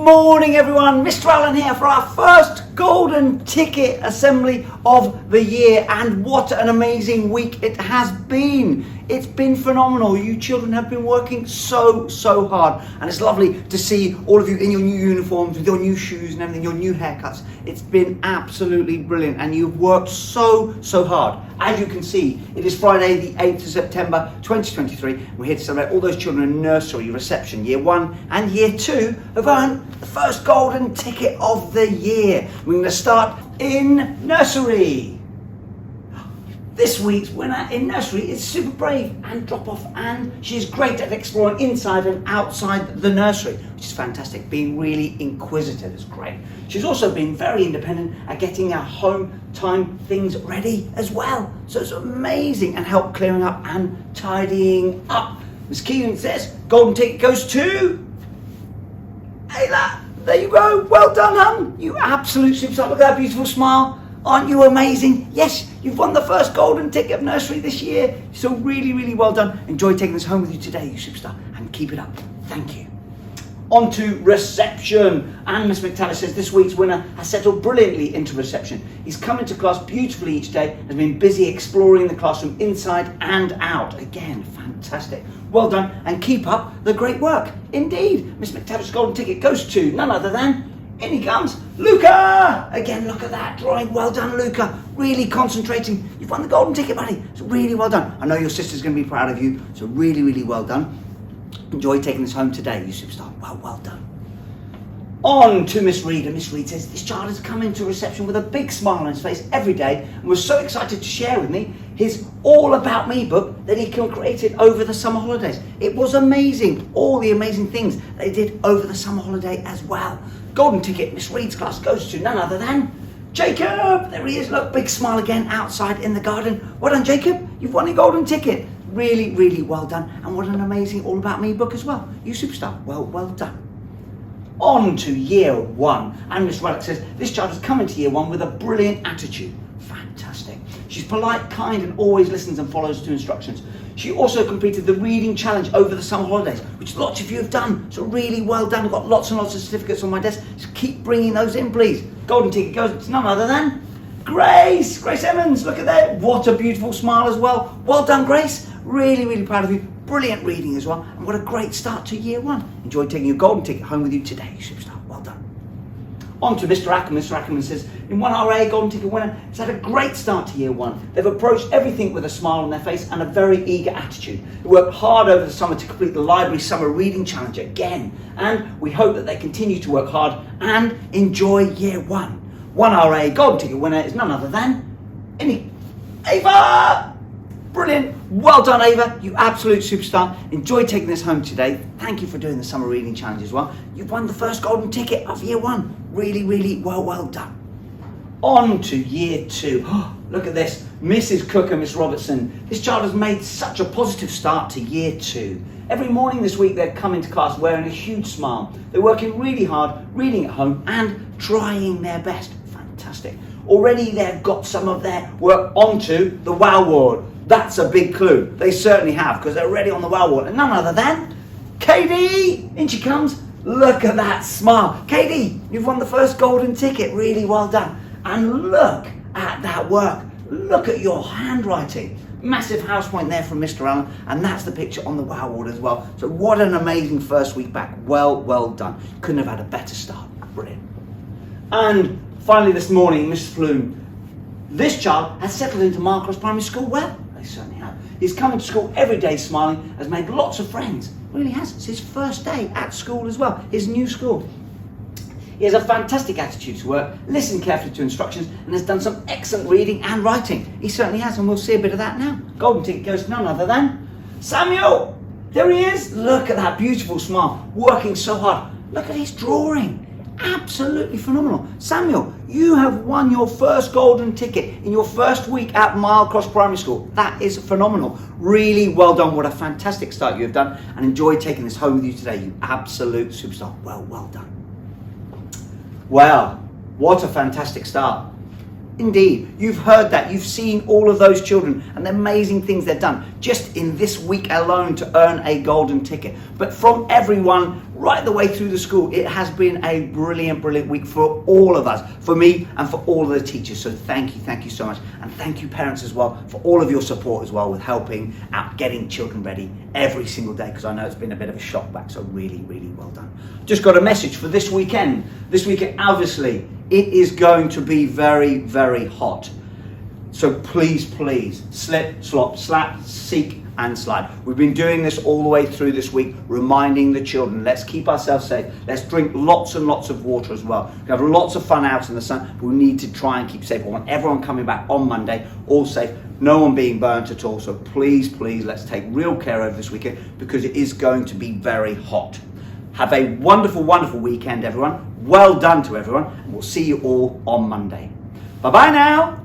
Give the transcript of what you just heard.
morning everyone, Mr. Allen here for our first golden ticket assembly of the year, and what an amazing week it has been. It's been phenomenal. You children have been working so hard, and it's lovely to see all of you in your new uniforms with your new shoes and everything, your new haircuts. It's been absolutely brilliant, and you've worked so hard. As you can see, it is Friday the 8th of September 2023. We're here to celebrate all those children in nursery reception, year 1 and year 2 have earned the first golden ticket of the year. We're going to start in nursery. This week's winner in nursery is super brave and drop off, and she's great at exploring inside and outside the nursery, which is fantastic. Being really inquisitive is great. She's also been very independent at getting our home time things ready as well. So it's amazing, and help clearing up and tidying up. Miss Keegan says golden ticket goes to Ayla. There you go. Well done, hon. You absolute superstar. Look at that beautiful smile. Aren't you amazing? Yes, you've won the first golden ticket of nursery this year. So really well done. Enjoy taking this home with you today, you superstar, and keep it up. Thank you. On to reception. And Miss McTavish says this week's winner has settled brilliantly into reception. He's come into class beautifully each day, has been busy exploring the classroom inside and out. Again, fantastic. Well done, and keep up the great work. Indeed, Miss McTavish's golden ticket goes to none other than, in he comes, Luca! Again, look at that drawing. Well done, Luca. Really concentrating. You've won the golden ticket, buddy. It's really well done. I know your sister's going to be proud of you, so really well done. Enjoy taking this home today, you superstar. Well done. On to Miss Reed, and Miss Reed says this child has come into reception with a big smile on his face every day, and was so excited to share with me his All About Me book that he created over the summer holidays. It was amazing, all the amazing things they did over the summer holiday as well. Golden ticket, Miss Reed's class, goes to none other than Jacob. There he is, look, big smile again outside in the garden. Well done, Jacob, you've won a golden ticket. Really well done, and what an amazing All About Me book as well. You superstar, well done. On to year 1, and Miss Ruddock says this child has come into year 1 with a brilliant attitude. Fantastic. She's polite, kind, and always listens and follows to instructions. She also completed the reading challenge over the summer holidays, which lots of you have done, so really well done. I've got lots and lots of certificates on my desk, so keep bringing those in, please. Golden ticket goes to none other than Grace Evans. Look at that, what a beautiful smile as well. Well done, Grace. Really proud of you. Brilliant reading as well, and what a great start to year 1. Enjoy taking your golden ticket home with you today, superstar. Well done. On to Mr. Ackerman. Mr. Ackerman says, in 1RA, golden ticket winner has had a great start to year 1. They've approached everything with a smile on their face and a very eager attitude. They worked hard over the summer to complete the library summer reading challenge again, and we hope that they continue to work hard and enjoy year 1. 1RA golden ticket winner is none other than Ava. Brilliant. Well done, Ava. You absolute superstar. Enjoy taking this home today. Thank you for doing the summer reading challenge as well. You've won the first golden ticket of year 1. Really well done. On to year 2. Look at this. Mrs. Cook and Miss Robertson. This child has made such a positive start to year 2. Every morning this week they've come into class wearing a huge smile. They're working really hard, reading at home and trying their best. Fantastic. Already they've got some of their work onto the WOW ward. That's a big clue. They certainly have, because they're already on the WOW ward. And none other than Katie. In she comes. Look at that smile. Katie, you've won the first golden ticket. Really well done. And look at that work. Look at your handwriting. Massive house point there from Mr. Allen, and that's the picture on the WOW ward as well. So what an amazing first week back. Well done. Couldn't have had a better start. Brilliant. And finally this morning, Mrs. Flume. This child has settled into Marlcross Primary School well. They certainly have. He's coming to school every day smiling, has made lots of friends. Really has. It's his first day at school as well, his new school. He has a fantastic attitude to work, listened carefully to instructions, and has done some excellent reading and writing. He certainly has, and we'll see a bit of that now. Golden ticket goes to none other than Samuel. There he is. Look at that beautiful smile, working so hard. Look at his drawing. Absolutely phenomenal. Samuel, you have won your first golden ticket in your first week at Marlcross Primary School. That is phenomenal. Really well done. What a fantastic start you have done, and enjoy taking this home with you today, you absolute superstar. Well done. Well, what a fantastic start. Indeed, you've heard that. You've seen all of those children and the amazing things they've done just in this week alone to earn a golden ticket. But from everyone right the way through the school, it has been a brilliant, brilliant week for all of us, for me and for all of the teachers. So thank you so much. And thank you parents as well for all of your support as well with helping out getting children ready every single day, because I know it's been a bit of a shock back. So really, really well done. Just got a message for this weekend. This weekend, obviously, it is going to be very, very hot. So please, slip, slop, slap, seek and slide. We've been doing this all the way through this week, reminding the children, let's keep ourselves safe. Let's drink lots and lots of water as well. We have lots of fun out in the sun, but we need to try and keep safe. I want everyone coming back on Monday, all safe, no one being burnt at all. So please, let's take real care over this weekend, because it is going to be very hot. Have a wonderful, wonderful weekend, everyone. Well done to everyone. And we'll see you all on Monday. Bye-bye now.